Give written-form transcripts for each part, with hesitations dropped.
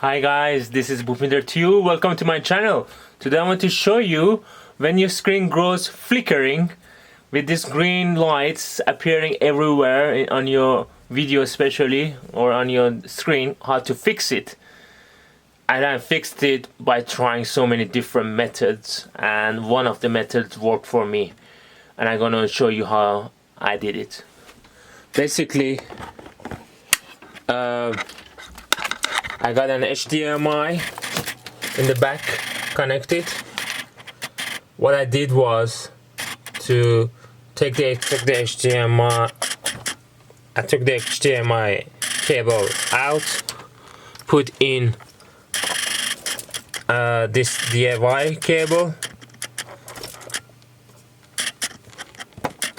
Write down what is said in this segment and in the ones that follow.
Hi guys, this is Bhupinder2. Welcome to my channel. Today I want to show you when your screen grows flickering with these green lights appearing everywhere on your video especially, or on your screen, how to fix it. And I fixed it by trying so many different methods, and one of the methods worked for me, and I'm gonna show you how I did it. Basically, I got an HDMI in the back connected. What I did was to take the HDMI. I took the HDMI cable out, put in this DIY cable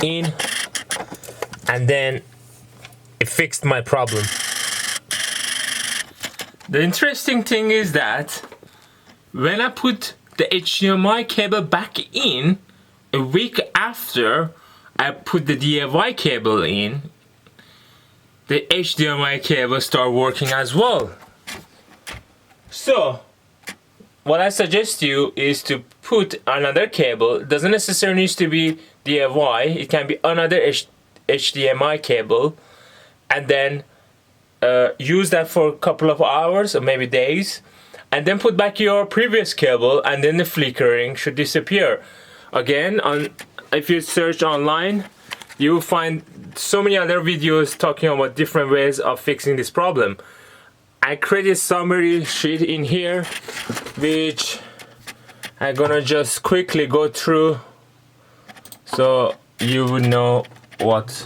in, and then it fixed my problem. The interesting thing is that when I put the HDMI cable back in, a week after I put the DIY cable in, the HDMI cable started working as well. So what I suggest you is to put another cable. It doesn't necessarily need to be DIY, it can be another HDMI cable, and then use that for a couple of hours or maybe days, and then put back your previous cable, and then the flickering should disappear. Again, if you search online, you will find so many other videos talking about different ways of fixing this problem. I created a summary sheet in here which I'm gonna just quickly go through so you would know what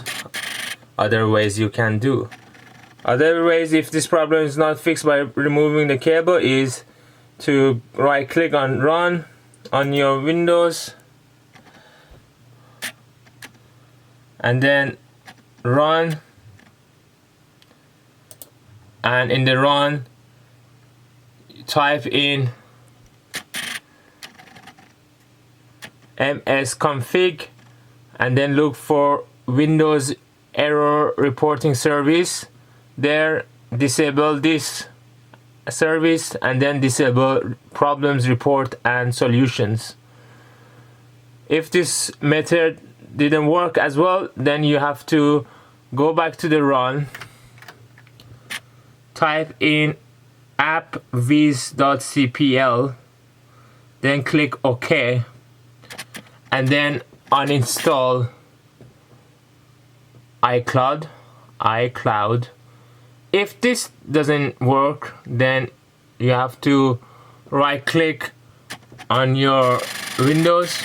other ways you can do. Other ways, if this problem is not fixed by removing the cable, is to right click on run on your Windows and then run, and in the run type in msconfig and then look for Windows error reporting service. There, disable this service and then disable problems report and solutions. If this method didn't work as well, then you have to go back to the run, type in appwiz.cpl, then click OK, and then uninstall icloud. If this doesn't work, then you have to right click on your Windows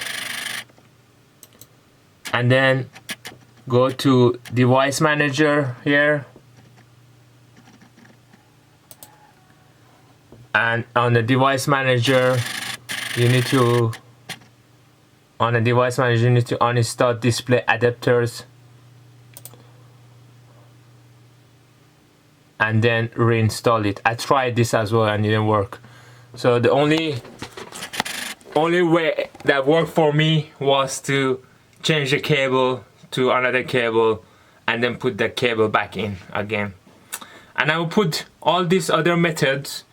and then go to device manager here, and on the device manager you need to uninstall display adapters and then reinstall it. I tried this as well and it didn't work. So the only way that worked for me was to change the cable to another cable and then put the cable back in again. And I will put all these other methods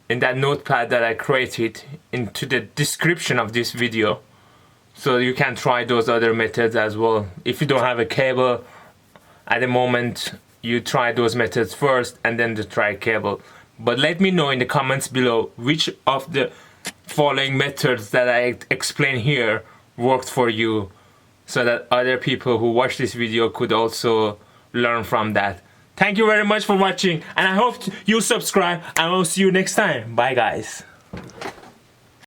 in that notepad that I created into the description of this video, so you can try those other methods as well. If you don't have a cable at the moment, you try those methods first and then to try cable. But let me know in the comments below which of the following methods that I explain here worked for you, so that other people who watch this video could also learn from that. Thank you very much for watching, and I hope you subscribe, and I will see you next time. Bye guys.